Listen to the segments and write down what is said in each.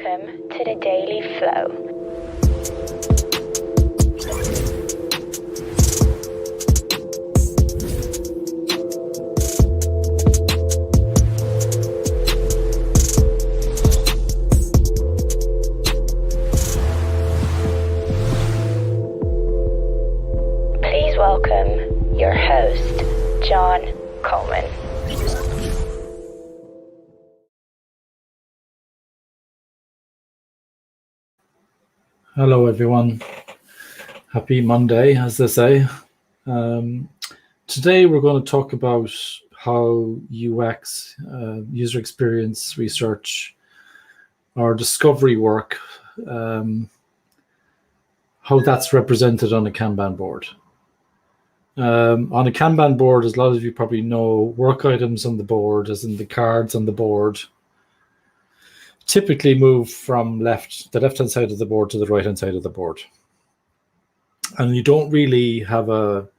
welcome to the Daily Flow. Please welcome your host, John Coleman. Hello everyone, happy Monday as they say. Today we're going to talk about how UX, user experience research, or discovery work, how that's represented on a Kanban board. On a Kanban board, as a lot of you probably know, work items on the board, as in the cards on the board, typically move from the left-hand side of the board to the right-hand side of the board. And you don't really have a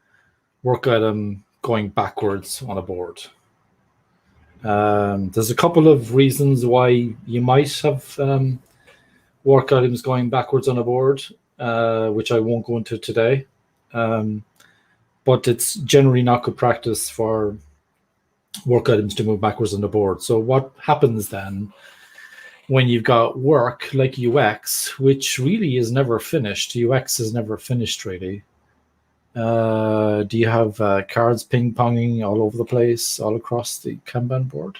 work item going backwards on a board. There's a couple of reasons why you might have work items going backwards on a board, which I won't go into today. But it's generally not good practice for work items to move backwards on the board. So what happens then when you've got work like UX, which really is never finished? UX is never finished, really. Do you have cards ping-ponging all over the place, all across the Kanban board?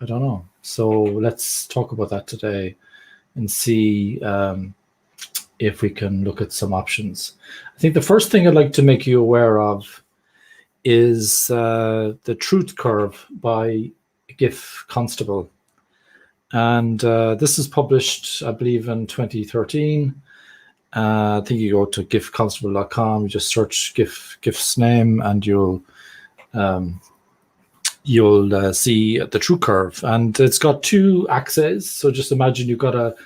I don't know. So let's talk about that today and see if we can look at some options. I think the first thing I'd like to make you aware of is the truth curve by Giff, Constable. And this is published, I believe, in 2013. I think you go to giffconstable.com, you just search Giff's name, and you'll see the truth curve. And it's got two axes. So just imagine you've got a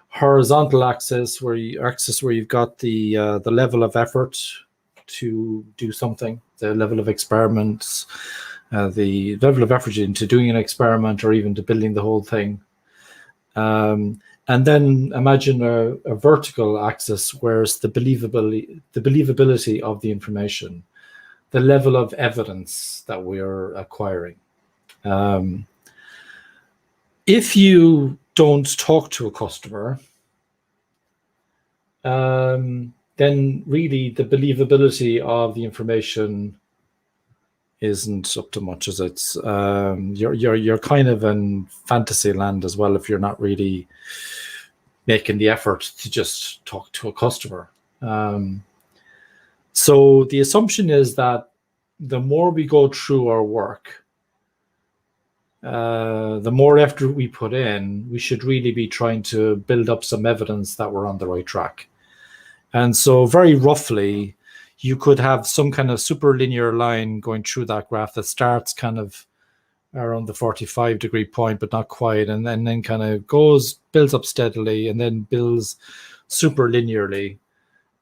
horizontal axis where you've got the level of effort to do something, the level of experiments, the level of effort into doing an experiment or even to building the whole thing. And then imagine a vertical axis where it's the believability of the information, the level of evidence that we are acquiring. If you don't talk to a customer, then really the believability of the information isn't up to much, as it's you're kind of in fantasy land as well if you're not really making the effort to just talk to a customer. So the assumption is that the more we go through our work, the more effort we put in, we should really be trying to build up some evidence that we're on the right track. And so very roughly, you could have some kind of super linear line going through that graph that starts kind of around the 45-degree point, but not quite, and then kind of builds up steadily, and then builds super linearly.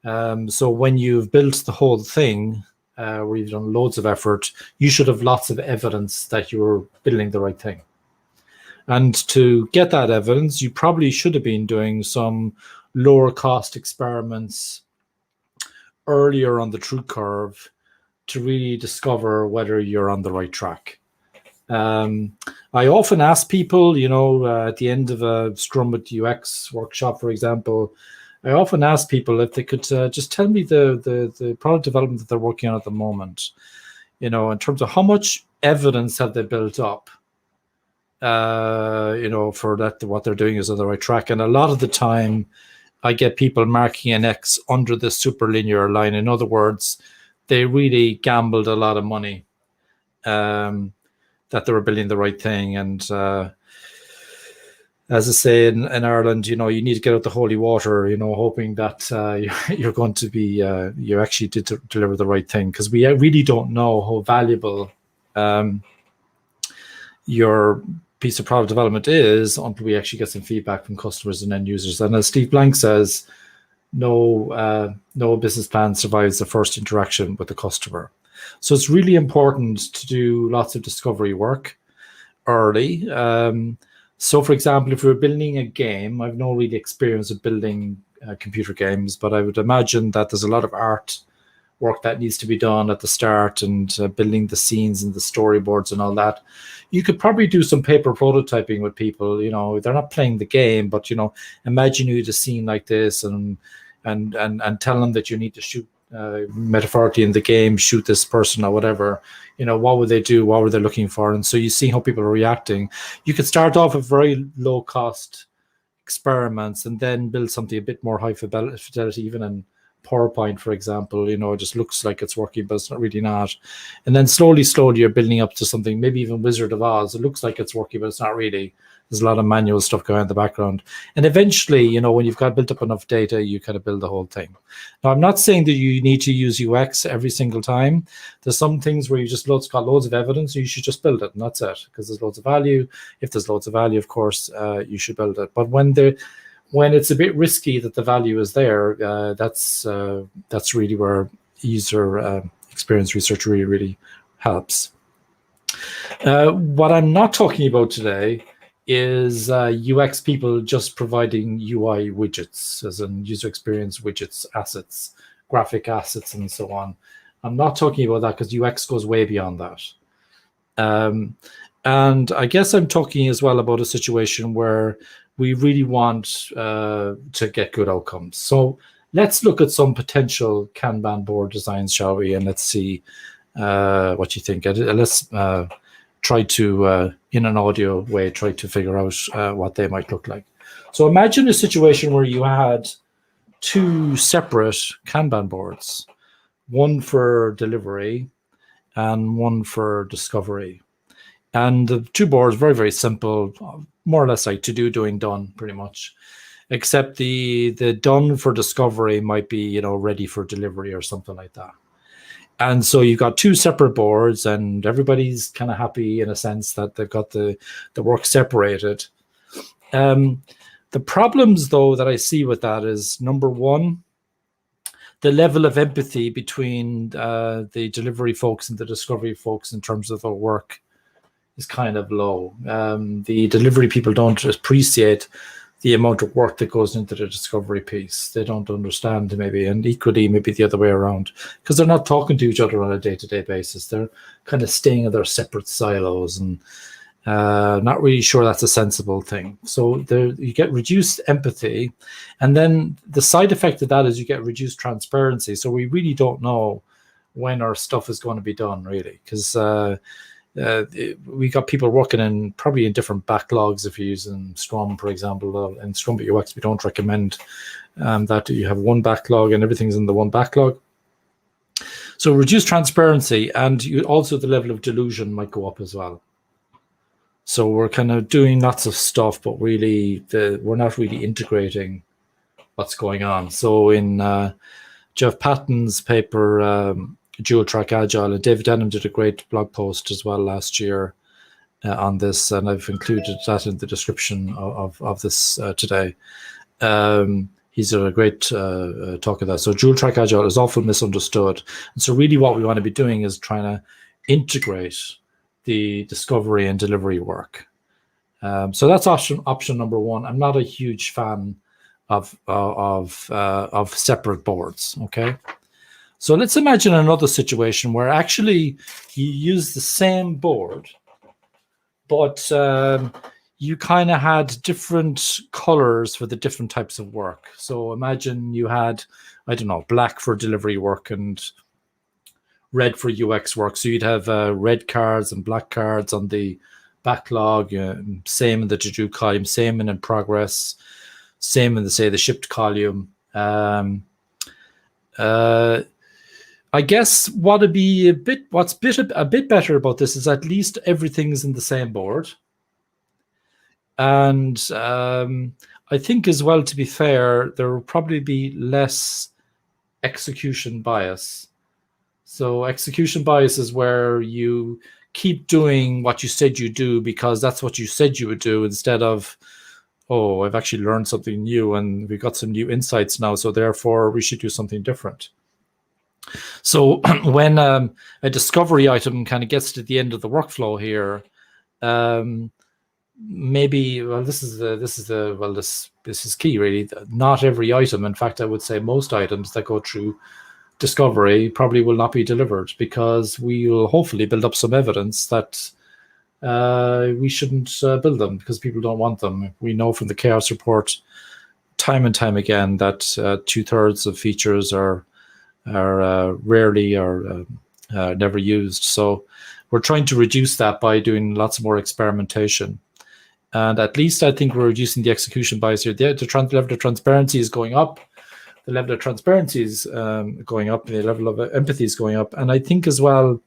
So when you've built the whole thing, where you've done loads of effort, you should have lots of evidence that you're building the right thing. And to get that evidence, you probably should have been doing some lower cost experiments earlier on the truth curve to really discover whether you're on the right track. I often ask people, at the end of a Scrum with UX workshop, for example, I often ask people if they could just tell me the product development that they're working on at the moment, in terms of how much evidence have they built up, for that what they're doing is on the right track. And a lot of the time, I get people marking an X under the super linear line. In other words, they really gambled a lot of money that they were building the right thing. And as I say in Ireland, you need to get out the holy water, hoping that you're going to be, you actually did deliver the right thing, because we really don't know how valuable your piece of product development is until we actually get some feedback from customers and end users. And as Steve Blank says, no business plan survives the first interaction with the customer. So it's really important to do lots of discovery work early. So, for example, if we're building a game, I've no really experience of building computer games, but I would imagine that there's a lot of art work that needs to be done at the start, and building the scenes and the storyboards and all that. You could probably do some paper prototyping with people. They're not playing the game, but imagine you had a scene like this, and tell them that you need to shoot, metaphorically in the game, shoot this person or whatever. What would they do? What were they looking for? And so you see how people are reacting. You could start off with very low cost experiments and then build something a bit more high fidelity, even in PowerPoint, for example. It just looks like it's working, but it's not really not. And then slowly you're building up to something, maybe even Wizard of Oz. It looks like it's working, but it's not really. There's a lot of manual stuff going on in the background. And eventually, when you've got built up enough data, you kind of build the whole thing. Now, I'm not saying that you need to use UX every single time. There's some things where you just got loads of evidence, and you should just build it, and that's it, because there's loads of value. If there's loads of value, of course, you should build it. But when it's a bit risky that the value is there, that's really where user experience research really, really helps. What I'm not talking about today is UX people just providing UI widgets, as in user experience widgets, assets, graphic assets, and so on. I'm not talking about that, because UX goes way beyond that. And I guess I'm talking as well about a situation where we really want to get good outcomes. So let's look at some potential Kanban board designs, shall we? And let's see what you think. Let's try to, in an audio way, try to figure out what they might look like. So imagine a situation where you had two separate Kanban boards, one for delivery and one for discovery. And the two boards, very, very simple, more or less like to do, doing, done, pretty much. Except the done for discovery might be, ready for delivery or something like that. And so you've got two separate boards, and everybody's kind of happy in a sense that they've got the work separated. The problems, though, that I see with that is, number one, the level of empathy between the delivery folks and the discovery folks in terms of their work is kind of low. The delivery people don't appreciate the amount of work that goes into the discovery piece. They don't understand, maybe, and equally maybe the other way around, because they're not talking to each other on a day-to-day basis. They're kind of staying in their separate silos, and not really sure that's a sensible thing. So you get reduced empathy, and then the side effect of that is you get reduced transparency. So we really don't know when our stuff is going to be done, really, because we got people working probably in different backlogs. If you're using Scrum, for example, in Scrum at UX, we don't recommend that you have one backlog and everything's in the one backlog. So reduced transparency, and also the level of delusion might go up as well. So we're kind of doing lots of stuff, but really we're not really integrating what's going on. So in Jeff Patton's paper, Dual Track Agile, and David Denham did a great blog post as well last year on this, and I've included that in the description of this today. He's done a great talk of that. So Dual Track Agile is often misunderstood, and so really what we want to be doing is trying to integrate the discovery and delivery work. So that's option number one. I'm not a huge fan of separate boards. Okay. So let's imagine another situation where actually you use the same board, but you kind of had different colors for the different types of work. So imagine you had, I don't know, black for delivery work and red for UX work. So you'd have red cards and black cards on the backlog, same in the to-do column, same in progress, same in the shipped column. I guess what'd be a bit better about this is at least everything's in the same board. And I think as well, to be fair, there will probably be less execution bias. So execution bias is where you keep doing what you said you do because that's what you said you would do, instead of, oh, I've actually learned something new and we've got some new insights now, so therefore we should do something different. So when a discovery item kind of gets to the end of the workflow here, maybe, well, this is key really. Not every item, in fact, I would say most items that go through discovery probably will not be delivered, because we will hopefully build up some evidence that we shouldn't build them because people don't want them. We know from the chaos report time and time again that 2/3 of features are rarely or never used. So we're trying to reduce that by doing lots more experimentation. And at least I think we're reducing the execution bias here. The level of transparency is going up. The level of transparency is going up. The level of empathy is going up. And I think as well,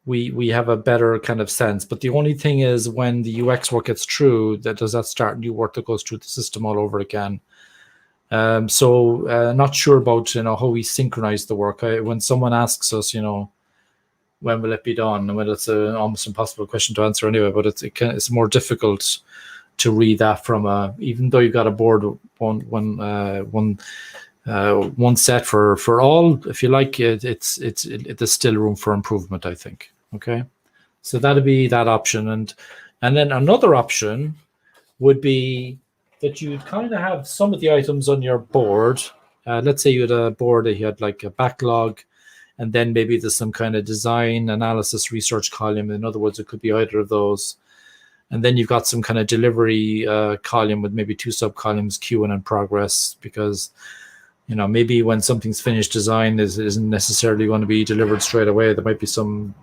we have a better kind of sense. But the only thing is, when the UX work gets through, does that start new work that goes through the system all over again? So not sure about how we synchronize the work. When someone asks us, when will it be done? Well, it's an almost impossible question to answer anyway, but it's more difficult to read that from even though you've got a board one set for all, if you like, there's still room for improvement, I think. Okay, so that'd be that option, and then another option would be that you'd kind of have some of the items on your board. Let's say you had a board that you had like a backlog, and then maybe there's some kind of design, analysis, research column. In other words, it could be either of those. And then you've got some kind of delivery column with maybe 2 sub-columns, queue and in progress, because maybe when something's finished design isn't necessarily going to be delivered straight away. There might be some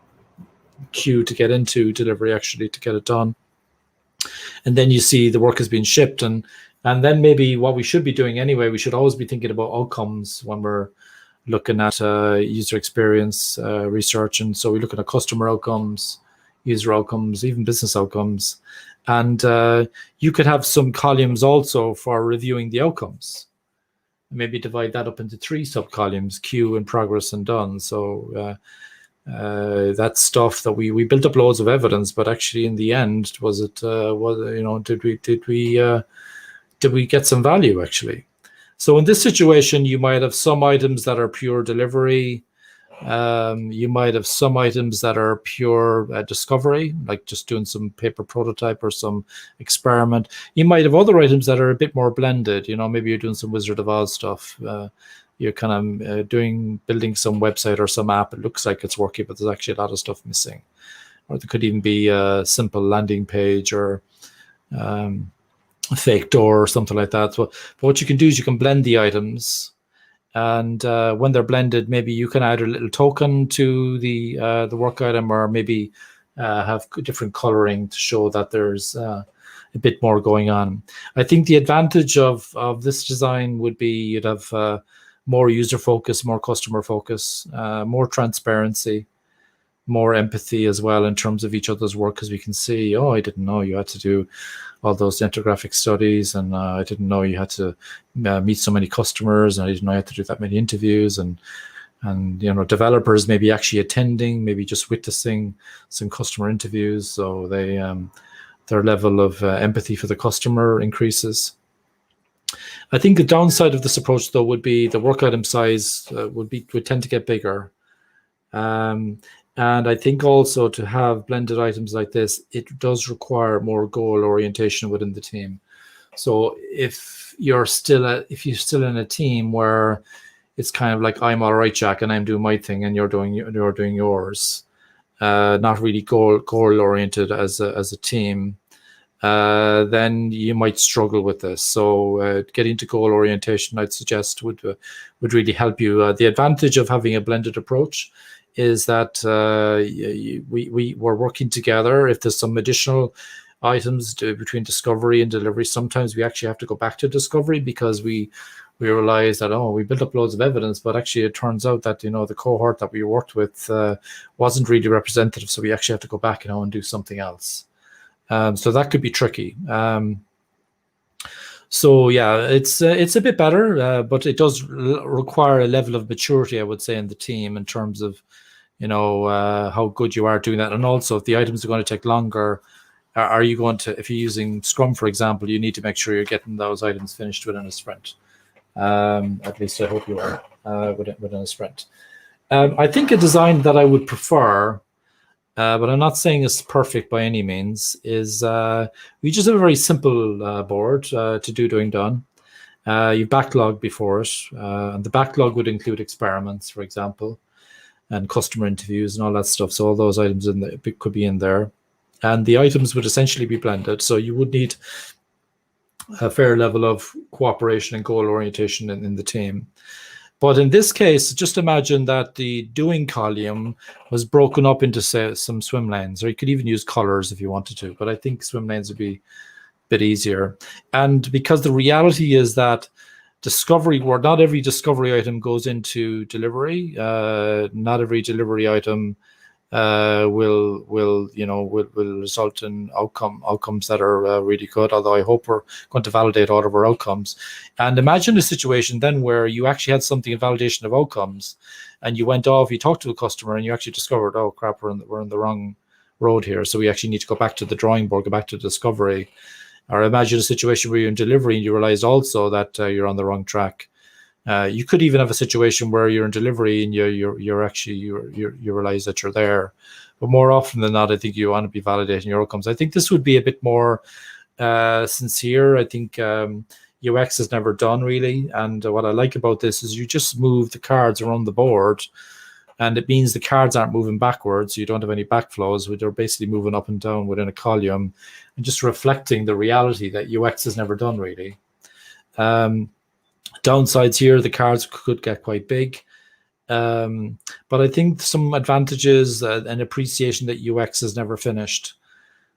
queue to get into delivery actually to get it done. And then you see the work has been shipped, and then maybe what we should be doing anyway, we should always be thinking about outcomes when we're looking at user experience research. And so we're looking at customer outcomes, user outcomes, even business outcomes. And you could have some columns also for reviewing the outcomes. Maybe divide that up into 3 sub-columns: queue, in progress, and done. So that's stuff that we built up loads of evidence, but actually in the end, did we get some value actually? So in this situation, you might have some items that are pure delivery. You might have some items that are pure discovery, like just doing some paper prototype or some experiment. You might have other items that are a bit more blended. Maybe you're doing some Wizard of Oz stuff. You're kind of building some website or some app. It looks like it's working, but there's actually a lot of stuff missing. Or there could even be a simple landing page or a fake door or something like that. So, but what you can do is you can blend the items. And when they're blended, maybe you can add a little token to the work item, or maybe have different coloring to show that there's a bit more going on. I think the advantage of this design would be you'd have more user focus, more customer focus, more transparency, more empathy as well in terms of each other's work, because we can see, I didn't know you had to do all those ethnographic studies, and I didn't know you had to meet so many customers, and I didn't know you had to do that many interviews, and developers maybe actually attending, maybe just witnessing some customer interviews, so they their level of empathy for the customer increases. I think the downside of this approach, though, would be the work item size would tend to get bigger. And I think also to have blended items like this, it does require more goal orientation within the team. So if you're still in a team where it's kind of like, I'm all right, Jack, and I'm doing my thing, and you're doing yours, not really goal oriented as a team, then you might struggle with this. So getting to goal orientation, I'd suggest would really help you. The advantage of having a blended approach is that we're working together. If there's some additional items between discovery and delivery, sometimes we actually have to go back to discovery because we realize that, we built up loads of evidence, but actually it turns out that the cohort that we worked with wasn't really representative, so we actually have to go back and do something else. So that could be tricky. So yeah, it's a bit better, but it does require a level of maturity, I would say, in the team in terms of how good you are doing that. And also, if the items are going to take longer, are you going to, if you're using Scrum, for example, you need to make sure you're getting those items finished within a sprint. At least I hope you are within a sprint. I think a design that I would prefer but I'm not saying it's perfect by any means, is we just have a very simple board to do, doing, done. You backlog before it, and the backlog would include experiments, for example, and customer interviews and all that stuff. So all those items could be in there. And the items would essentially be blended. So you would need a fair level of cooperation and goal orientation in the team. But in this case, just imagine that the doing column was broken up into, say, some swim lanes, or you could even use colors if you wanted to. But I think swim lanes would be a bit easier. And because the reality is that discovery, where not every discovery item goes into delivery, not every delivery item will result in outcomes that are really good, although I hope we're going to validate all of our outcomes. And imagine a situation then where you actually had something in validation of outcomes, and you went off, you talked to a customer, and you actually discovered, oh crap, we're in the wrong road here, so we actually need to go back to the drawing board, go back to discovery. Or imagine a situation where you're in delivery and you realize also that you're on the wrong track. You could even have a situation where you're in delivery and you realize that you're there. But more often than not, I think you want to be validating your outcomes. I think this would be a bit more sincere. I think UX is never done really. And what I like about this is you just move the cards around the board, and it means the cards aren't moving backwards. You don't have any backflows. They're basically moving up and down within a column and just reflecting the reality that UX is never done really. Downsides here, the cards could get quite big. But I think some advantages and appreciation that UX is never finished.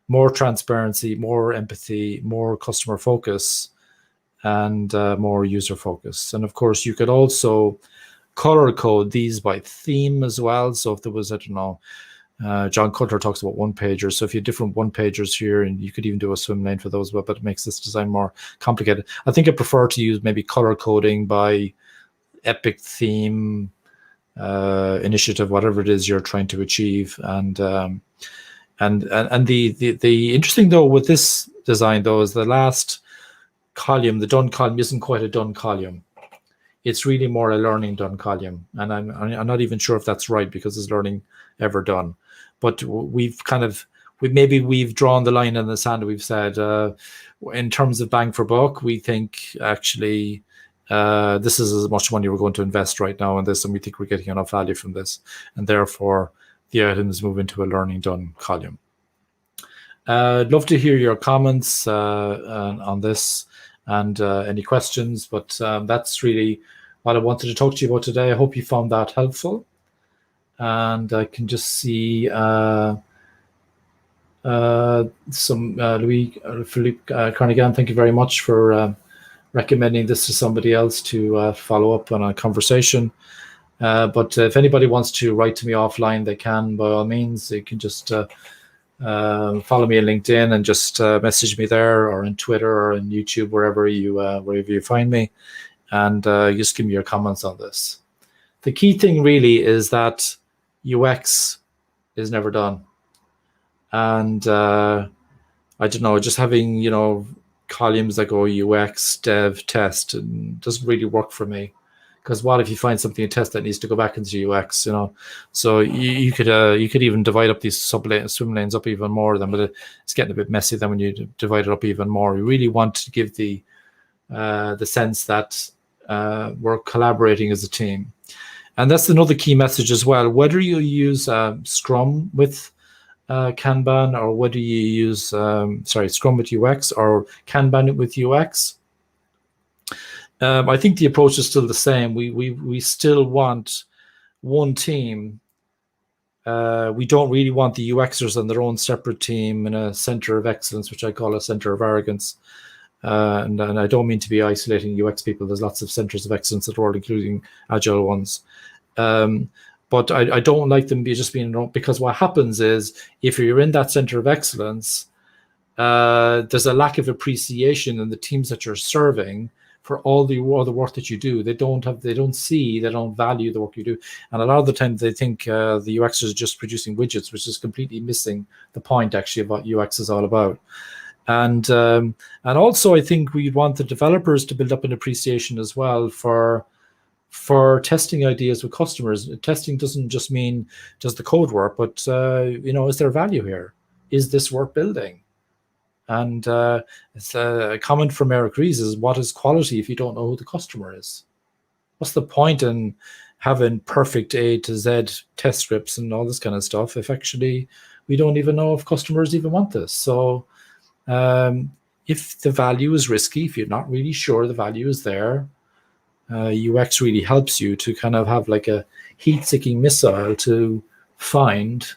More transparency, more empathy, more customer focus, and more user focus. And of course, you could also color code these by theme as well. So if there was, I don't know, John Cutler talks about one-pagers. So if you have different one-pagers here, and you could even do a swim lane for those, but it makes this design more complicated. I think I prefer to use maybe color coding by epic theme, initiative, whatever it is you're trying to achieve. And the interesting though with this design though is the last column, the done column, isn't quite a done column. It's really more a learning done column, and I'm not even sure if that's right, because is learning ever done? But we've drawn the line in the sand. We've said in terms of bang for buck, we think actually this is as much money we're going to invest right now in this, and we think we're getting enough value from this, and therefore the items move into a learning done column. I'd love to hear your comments on this and any questions, but that's really what I wanted to talk to you about today. I hope you found that helpful. And I can just see some Philippe Carnegan, thank you very much for recommending this to somebody else to follow up on a conversation. But if anybody wants to write to me offline, they can, by all means. They can just follow me on LinkedIn and just message me there, or on Twitter, or on YouTube, wherever you find me, and just give me your comments on this. The key thing really is that UX is never done, and I don't know, just having columns that go UX, dev, test, and doesn't really work for me. Because what if you find something in test that needs to go back into UX, So you could even divide up these swim lanes up even more then, but it's getting a bit messy then when you divide it up even more. We really want to give the sense that we're collaborating as a team. And that's another key message as well. Whether you use Scrum with Kanban, or whether you use Scrum with UX or Kanban with UX, I think the approach is still the same. We still want one team. We don't really want the UXers on their own separate team in a center of excellence, which I call a center of arrogance. And I don't mean to be isolating UX people. There's lots of centers of excellence in the world, including agile ones. But I don't like them just being, because what happens is if you're in that center of excellence, there's a lack of appreciation in the teams that you're serving for all the work that you do. They don't value the work you do. And a lot of the time they think the UXers are just producing widgets, which is completely missing the point actually of what UX is all about. And also I think we want the developers to build up an appreciation as well for for testing ideas with customers. Testing doesn't just mean does the code work, but is there value here? Is this worth building? And it's a comment from Eric Rees is, what is quality if you don't know who the customer is? What's the point in having perfect A to Z test scripts and all this kind of stuff if actually we don't even know if customers even want this? So if the value is risky, if you're not really sure the value is there, UX really helps you to kind of have like a heat-seeking missile to find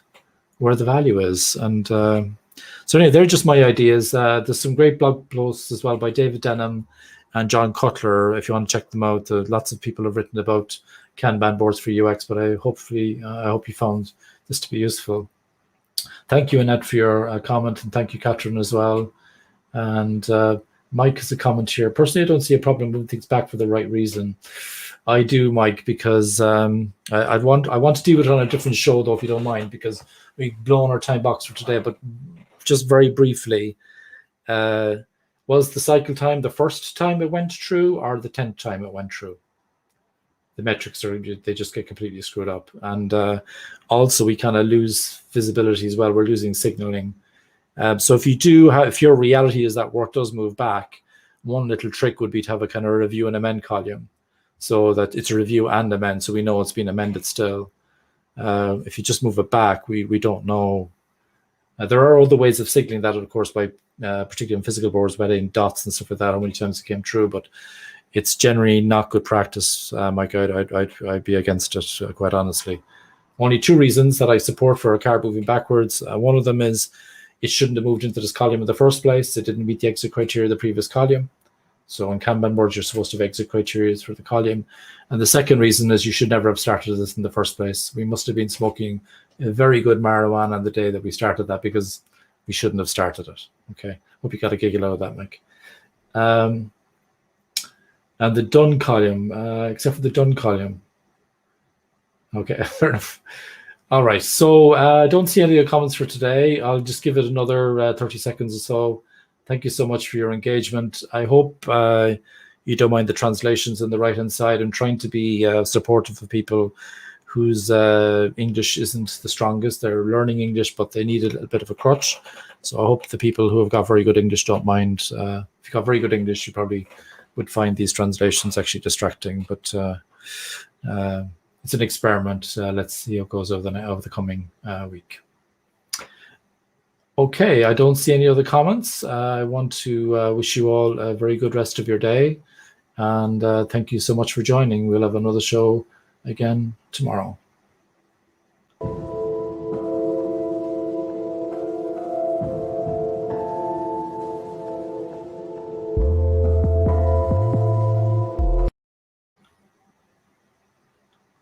where the value is. And so anyway, they're just my ideas. There's some great blog posts as well by David Denham and John Cutler, if you want to check them out. Lots of people have written about Kanban boards for UX, but I hope you found this to be useful. Thank you, Annette, for your comment, and thank you, Catherine, as well. And Mike has a comment here. Personally, I don't see a problem moving things back for the right reason. I do, Mike, because I want to deal with it on a different show, though, if you don't mind, because we've blown our time box for today. But just very briefly, was the cycle time the first time it went through or the 10th time it went through? The metrics they just get completely screwed up. And also we kind of lose visibility as well. We're losing signaling. So if your reality is that work does move back, one little trick would be to have a kind of review and amend column so that it's a review and amend, so we know it's been amended still. If you just move it back, we don't know. There are other ways of signaling that, of course, by particularly in physical boards, by adding dots and stuff like that, how many times it came through, but it's generally not good practice, Mike. I'd be against it, quite honestly. Only two reasons that I support for a card moving backwards. One of them is it shouldn't have moved into this column in the first place. It didn't meet the exit criteria of the previous column. So in Kanban boards, you're supposed to have exit criteria for the column. And the second reason is you should never have started this in the first place. We must have been smoking a very good marijuana on the day that we started that, because we shouldn't have started it. Okay, hope you got a giggle out of that, Mike. And the done column, except for the done column. Okay, fair enough. All right, so I don't see any other comments for today. I'll just give it another 30 seconds or so. Thank you so much for your engagement. I hope you don't mind the translations on the right-hand side. I'm trying to be supportive of people whose English isn't the strongest. They're learning English, but they need a little bit of a crutch. So I hope the people who have got very good English don't mind. If you've got very good English, you probably would find these translations actually distracting. But it's an experiment. Let's see how it goes over the coming week. Okay, I don't see any other comments. I want to wish you all a very good rest of your day. And thank you so much for joining. We'll have another show again tomorrow.